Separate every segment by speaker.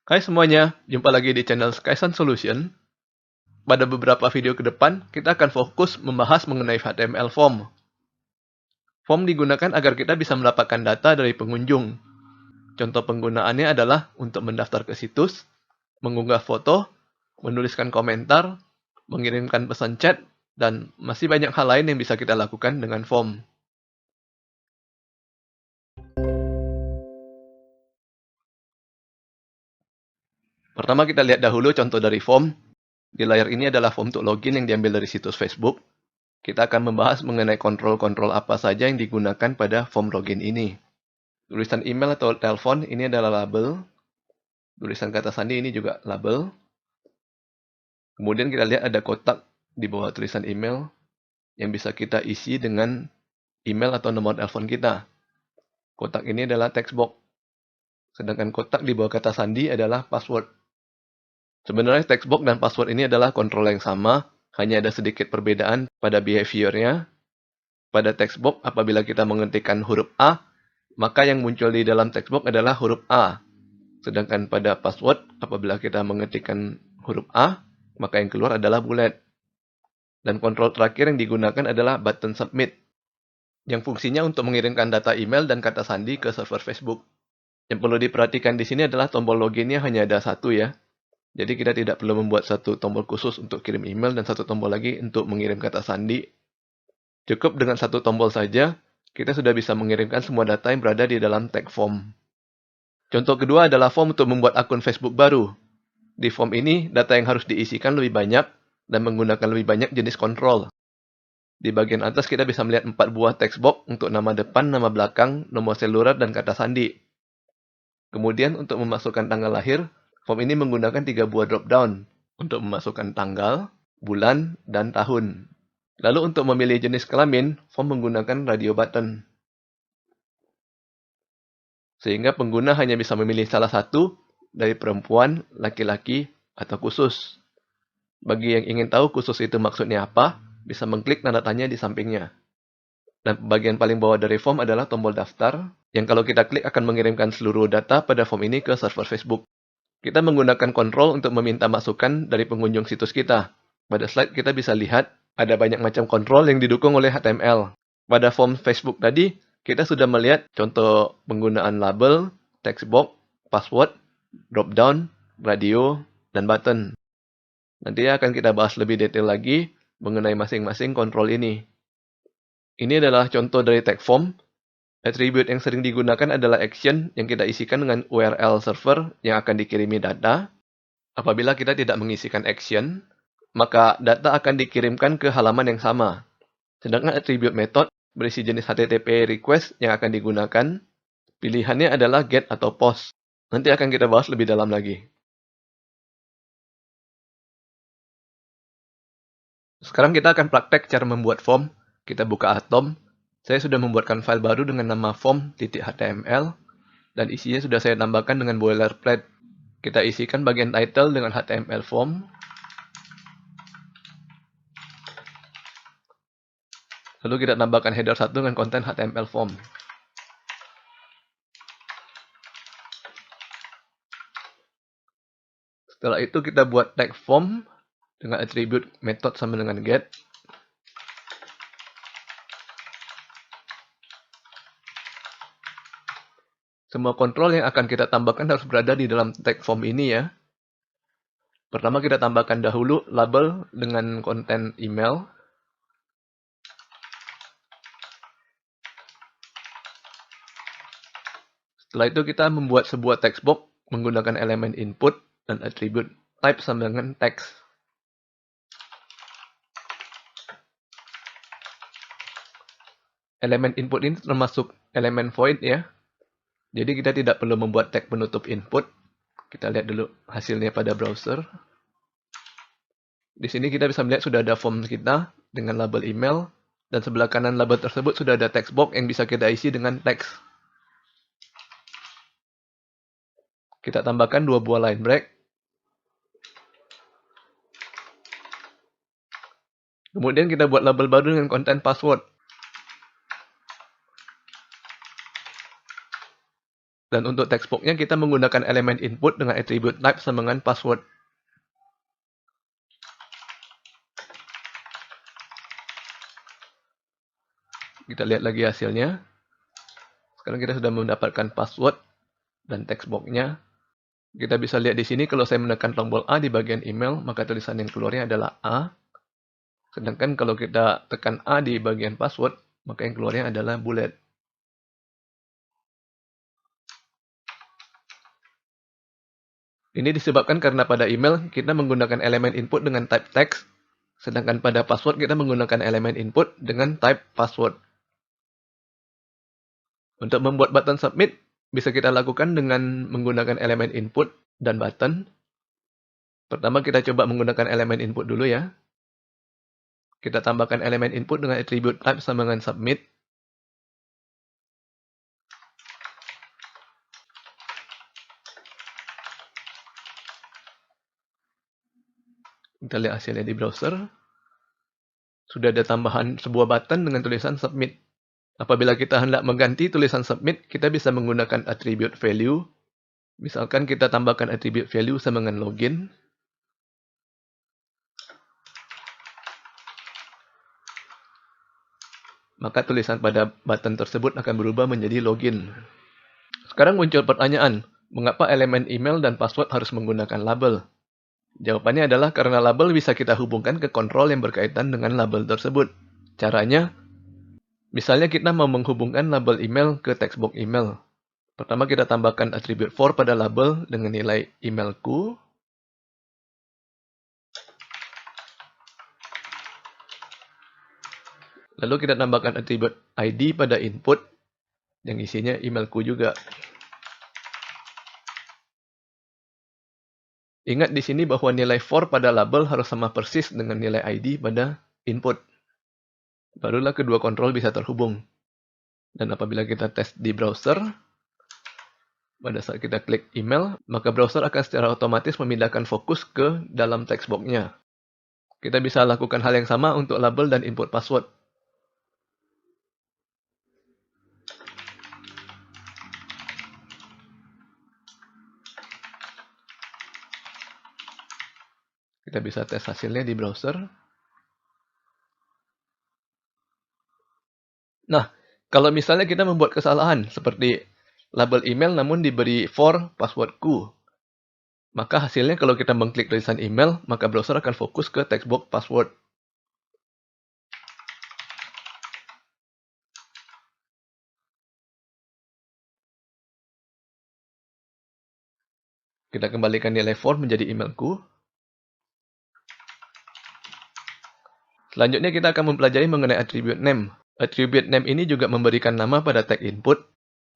Speaker 1: Hai semuanya, jumpa lagi di channel Skysun Solution. Pada beberapa video ke depan, kita akan fokus membahas mengenai HTML form. Form digunakan agar kita bisa mendapatkan data dari pengunjung. Contoh penggunaannya adalah untuk mendaftar ke situs, mengunggah foto, menuliskan komentar, mengirimkan pesan chat, dan masih banyak hal lain yang bisa kita lakukan dengan form. Pertama kita lihat dahulu contoh dari form. Di layar ini adalah form untuk login yang diambil dari situs Facebook. Kita akan membahas mengenai kontrol-kontrol apa saja yang digunakan pada form login ini. Tulisan email atau telepon ini adalah label. Tulisan kata sandi ini juga label. Kemudian kita lihat ada kotak di bawah tulisan email yang bisa kita isi dengan email atau nomor telepon kita. Kotak ini adalah text box. Sedangkan kotak di bawah kata sandi adalah password. Sebenarnya text box dan password ini adalah kontrol yang sama, hanya ada sedikit perbedaan pada behavior-nya. Pada text box, apabila kita mengetikkan huruf A, maka yang muncul di dalam text box adalah huruf A. Sedangkan pada password, apabila kita mengetikkan huruf A, maka yang keluar adalah bulat. Dan kontrol terakhir yang digunakan adalah button submit, yang fungsinya untuk mengirimkan data email dan kata sandi ke server Facebook. Yang perlu diperhatikan di sini adalah tombol loginnya hanya ada satu ya. Jadi kita tidak perlu membuat satu tombol khusus untuk kirim email dan satu tombol lagi untuk mengirim kata sandi. Cukup dengan satu tombol saja, kita sudah bisa mengirimkan semua data yang berada di dalam tag form. Contoh kedua adalah form untuk membuat akun Facebook baru. Di form ini, data yang harus diisikan lebih banyak dan menggunakan lebih banyak jenis kontrol. Di bagian atas kita bisa melihat 4 buah text box untuk nama depan, nama belakang, nomor seluler, dan kata sandi. Kemudian untuk memasukkan tanggal lahir, form ini menggunakan 3 buah drop down untuk memasukkan tanggal, bulan, dan tahun. Lalu untuk memilih jenis kelamin, form menggunakan radio button. Sehingga pengguna hanya bisa memilih salah satu dari perempuan, laki-laki, atau khusus. Bagi yang ingin tahu khusus itu maksudnya apa, bisa mengklik tanda tanya di sampingnya. Dan bagian paling bawah dari form adalah tombol daftar, yang kalau kita klik akan mengirimkan seluruh data pada form ini ke server Facebook. Kita menggunakan kontrol untuk meminta masukan dari pengunjung situs kita. Pada slide kita bisa lihat ada banyak macam kontrol yang didukung oleh HTML. Pada form Facebook tadi, kita sudah melihat contoh penggunaan label, text box, password, drop down, radio, dan button. Nanti akan kita bahas lebih detail lagi mengenai masing-masing kontrol ini. Ini adalah contoh dari tag form. Attribute yang sering digunakan adalah action yang kita isikan dengan URL server yang akan dikirimi data. Apabila kita tidak mengisikan action, maka data akan dikirimkan ke halaman yang sama. Sedangkan attribute method berisi jenis HTTP request yang akan digunakan. Pilihannya adalah get atau post. Nanti akan kita bahas lebih dalam lagi. Sekarang kita akan praktek cara membuat form. Kita buka Atom. Saya sudah membuatkan file baru dengan nama form.html dan isinya sudah saya tambahkan dengan boilerplate. Kita isikan bagian title dengan HTML form. Lalu kita tambahkan header 1 dengan konten HTML form. Setelah itu kita buat tag form dengan attribute method sama dengan get. Semua kontrol yang akan kita tambahkan harus berada di dalam tag form ini ya. Pertama kita tambahkan dahulu label dengan konten email. Setelah itu kita membuat sebuah text box menggunakan elemen input dan attribute type sama dengan text. Elemen input ini termasuk elemen void ya. Jadi kita tidak perlu membuat tag penutup input. Kita lihat dulu hasilnya pada browser. Di sini kita bisa melihat sudah ada form kita dengan label email. Dan sebelah kanan label tersebut sudah ada text box yang bisa kita isi dengan teks. Kita tambahkan 2 buah line break. Kemudian kita buat label baru dengan konten password. Dan untuk text box-nya kita menggunakan elemen input dengan attribute type sama dengan password. Kita lihat lagi hasilnya. Sekarang kita sudah mendapatkan password dan text box-nya. Kita bisa lihat di sini kalau saya menekan tombol A di bagian email, maka tulisan yang keluarnya adalah A. Sedangkan kalau kita tekan A di bagian password, maka yang keluarnya adalah bullet. Ini disebabkan karena pada email kita menggunakan elemen input dengan type text, sedangkan pada password kita menggunakan elemen input dengan type password. Untuk membuat button submit, bisa kita lakukan dengan menggunakan elemen input dan button. Pertama kita coba menggunakan elemen input dulu ya. Kita tambahkan elemen input dengan attribute type sama dengan submit. Kita lihat hasilnya di browser. Sudah ada tambahan sebuah button dengan tulisan submit. Apabila kita hendak mengganti tulisan submit, kita bisa menggunakan attribute value. Misalkan kita tambahkan attribute value sama dengan login. Maka tulisan pada button tersebut akan berubah menjadi login. Sekarang muncul pertanyaan, mengapa elemen email dan password harus menggunakan label? Jawabannya adalah karena label bisa kita hubungkan ke kontrol yang berkaitan dengan label tersebut. Caranya, misalnya kita mau menghubungkan label email ke textbox email. Pertama kita tambahkan attribute for pada label dengan nilai emailku. Lalu kita tambahkan attribute ID pada input yang isinya emailku juga. Ingat di sini bahwa nilai for pada label harus sama persis dengan nilai ID pada input. Barulah kedua kontrol bisa terhubung. Dan apabila kita tes di browser, pada saat kita klik email, maka browser akan secara otomatis memindahkan fokus ke dalam text box-nya. Kita bisa lakukan hal yang sama untuk label dan input password. Kita bisa tes hasilnya di browser. Nah, kalau misalnya kita membuat kesalahan seperti label email namun diberi for passwordku, maka hasilnya kalau kita mengklik tulisan email, maka browser akan fokus ke text box password. Kita kembalikan nilai for menjadi emailku. Selanjutnya kita akan mempelajari mengenai attribute name. Attribute name ini juga memberikan nama pada tag input,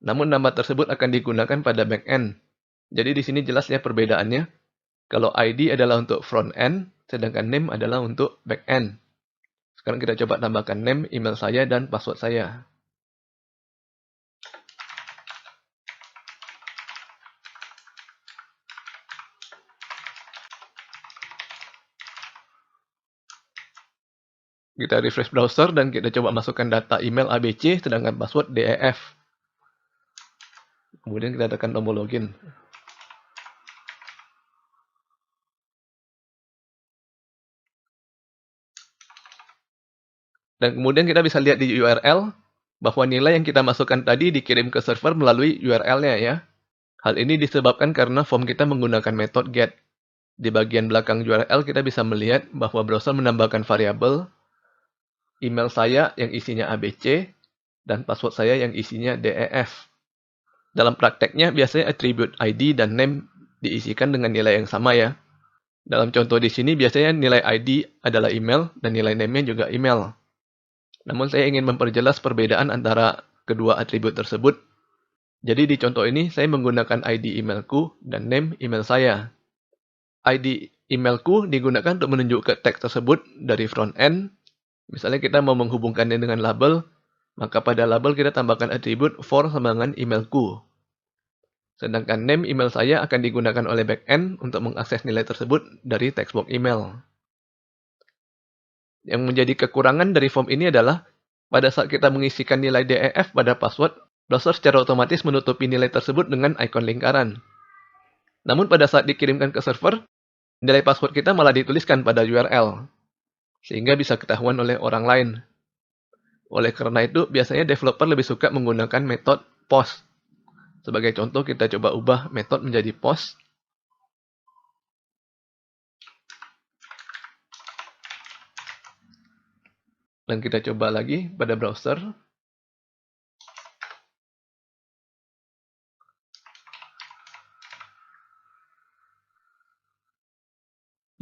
Speaker 1: namun nama tersebut akan digunakan pada backend. Jadi di sini jelas ya perbedaannya. Kalau ID adalah untuk front end, sedangkan name adalah untuk backend. Sekarang kita coba tambahkan name, email saya, dan password saya. Kita refresh browser dan kita coba masukkan data email ABC sedangkan password DEF. Kemudian kita tekan tombol login. Dan kemudian kita bisa lihat di URL bahwa nilai yang kita masukkan tadi dikirim ke server melalui URL-nya ya. Hal ini disebabkan karena form kita menggunakan metode get. Di bagian belakang URL kita bisa melihat bahwa browser menambahkan variabel email saya yang isinya ABC, dan password saya yang isinya DEF. Dalam prakteknya, biasanya attribute ID dan name diisikan dengan nilai yang sama ya. Dalam contoh di sini, biasanya nilai ID adalah email dan nilai name-nya juga email. Namun saya ingin memperjelas perbedaan antara kedua atribut tersebut. Jadi di contoh ini, saya menggunakan ID emailku dan name email saya. ID emailku digunakan untuk menunjuk ke teks tersebut dari front end. Misalnya kita mau menghubungkannya dengan label, maka pada label kita tambahkan atribut for sama dengan emailku. Sedangkan name email saya akan digunakan oleh backend untuk mengakses nilai tersebut dari textbox email. Yang menjadi kekurangan dari form ini adalah pada saat kita mengisikan nilai DEF pada password, Browser secara otomatis menutupi nilai tersebut dengan ikon lingkaran. Namun pada saat dikirimkan ke server, nilai password kita malah dituliskan pada URL, sehingga bisa ketahuan oleh orang lain. Oleh karena itu, biasanya developer lebih suka menggunakan metode POST. Sebagai contoh, kita coba ubah metode menjadi POST. Dan kita coba lagi pada browser.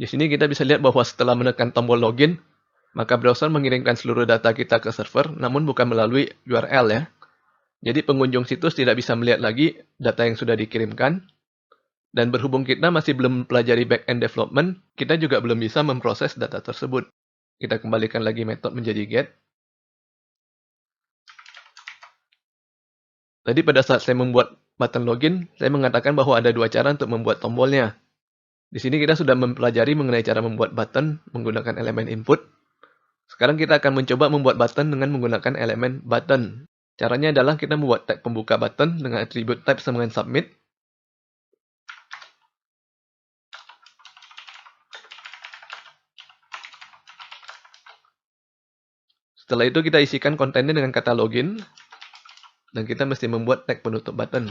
Speaker 1: Di sini kita bisa lihat bahwa setelah menekan tombol login, maka browser mengirimkan seluruh data kita ke server, namun bukan melalui URL ya. Jadi pengunjung situs tidak bisa melihat lagi data yang sudah dikirimkan. Dan berhubung kita masih belum mempelajari back-end development, kita juga belum bisa memproses data tersebut. Kita kembalikan lagi metode menjadi get. Tadi pada saat saya membuat button login, saya mengatakan bahwa ada dua cara untuk membuat tombolnya. Di sini kita sudah mempelajari mengenai cara membuat button menggunakan elemen input. Sekarang kita akan mencoba membuat button dengan menggunakan elemen button. Caranya adalah kita membuat tag pembuka button dengan atribut type sama dengan submit. Setelah itu kita isikan kontennya dengan kata login. Dan kita mesti membuat tag penutup button.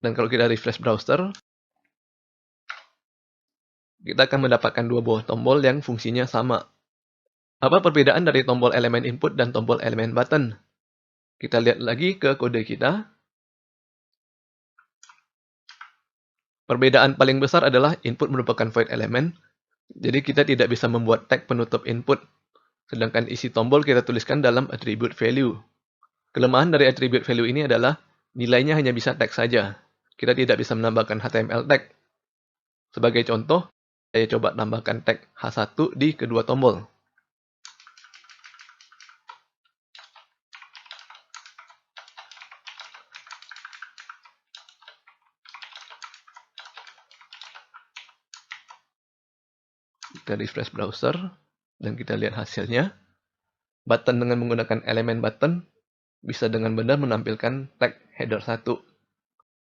Speaker 1: Dan kalau kita refresh browser, kita akan mendapatkan dua buah tombol yang fungsinya sama. Apa perbedaan dari tombol elemen input dan tombol elemen button? Kita lihat lagi ke kode kita. Perbedaan paling besar adalah input merupakan void element, jadi kita tidak bisa membuat tag penutup input. Sedangkan isi tombol kita tuliskan dalam attribute value. Kelemahan dari attribute value ini adalah nilainya hanya bisa tag saja. Kita tidak bisa menambahkan HTML tag. Sebagai contoh, saya coba tambahkan tag H1 di kedua tombol. Kita refresh browser, dan kita lihat hasilnya. Button dengan menggunakan elemen button bisa dengan benar menampilkan tag header 1.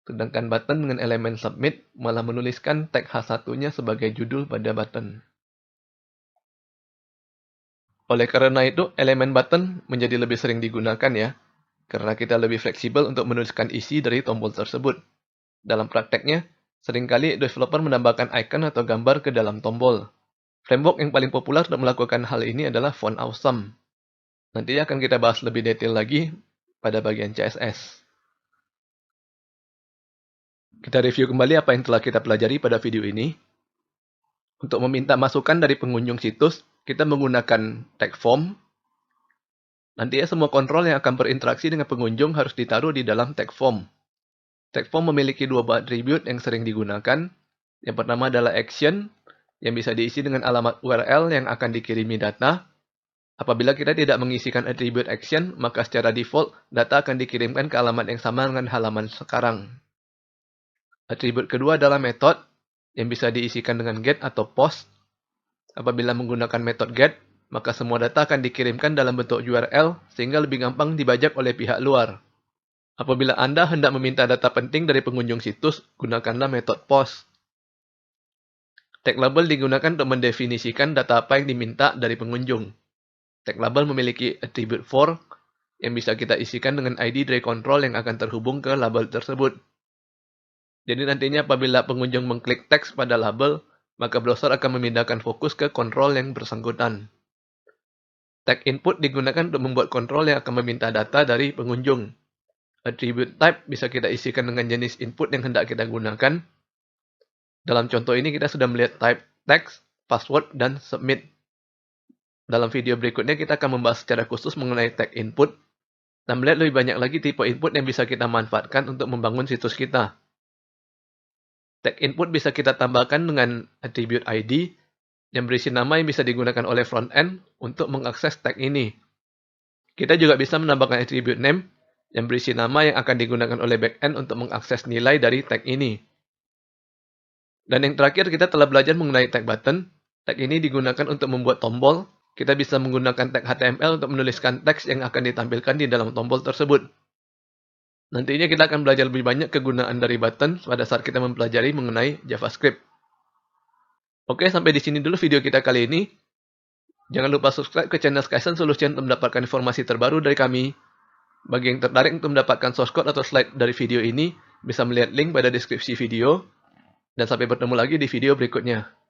Speaker 1: Sedangkan button dengan elemen submit malah menuliskan tag H1-nya sebagai judul pada button. Oleh karena itu, elemen button menjadi lebih sering digunakan ya, karena kita lebih fleksibel untuk menuliskan isi dari tombol tersebut. Dalam prakteknya, seringkali developer menambahkan icon atau gambar ke dalam tombol. Framework yang paling populer untuk melakukan hal ini adalah Font Awesome. Nanti akan kita bahas lebih detail lagi pada bagian CSS. Kita review kembali apa yang telah kita pelajari pada video ini. Untuk meminta masukan dari pengunjung situs, kita menggunakan tag form. Nantinya semua kontrol yang akan berinteraksi dengan pengunjung harus ditaruh di dalam tag form. Tag form memiliki dua attribute yang sering digunakan. Yang pertama adalah action, yang bisa diisi dengan alamat URL yang akan dikirimi data. Apabila kita tidak mengisikan attribute action, maka secara default, data akan dikirimkan ke alamat yang sama dengan halaman sekarang. Atribut kedua adalah method, yang bisa diisikan dengan get atau post. Apabila menggunakan metode get, maka semua data akan dikirimkan dalam bentuk URL, sehingga lebih gampang dibajak oleh pihak luar. Apabila Anda hendak meminta data penting dari pengunjung situs, gunakanlah metode post. Tag label digunakan untuk mendefinisikan data apa yang diminta dari pengunjung. Tag label memiliki atribut for, yang bisa kita isikan dengan ID dari kontrol yang akan terhubung ke label tersebut. Jadi nantinya apabila pengunjung mengklik teks pada label, maka browser akan memindahkan fokus ke kontrol yang bersangkutan. Tag input digunakan untuk membuat kontrol yang akan meminta data dari pengunjung. Attribute type bisa kita isikan dengan jenis input yang hendak kita gunakan. Dalam contoh ini kita sudah melihat type text, password, dan submit. Dalam video berikutnya kita akan membahas secara khusus mengenai tag input dan melihat lebih banyak lagi tipe input yang bisa kita manfaatkan untuk membangun situs kita. Tag input bisa kita tambahkan dengan attribute ID yang berisi nama yang bisa digunakan oleh front-end untuk mengakses tag ini. Kita juga bisa menambahkan attribute name yang berisi nama yang akan digunakan oleh back-end untuk mengakses nilai dari tag ini. Dan yang terakhir kita telah belajar mengenai tag button. Tag ini digunakan untuk membuat tombol. Kita bisa menggunakan tag HTML untuk menuliskan teks yang akan ditampilkan di dalam tombol tersebut. Nantinya kita akan belajar lebih banyak kegunaan dari button pada saat kita mempelajari mengenai JavaScript. Oke, sampai di sini dulu video kita kali ini. Jangan lupa subscribe ke channel Skysen Solution untuk mendapatkan informasi terbaru dari kami. Bagi yang tertarik untuk mendapatkan source code atau slide dari video ini, bisa melihat link pada deskripsi video. Dan sampai bertemu lagi di video berikutnya.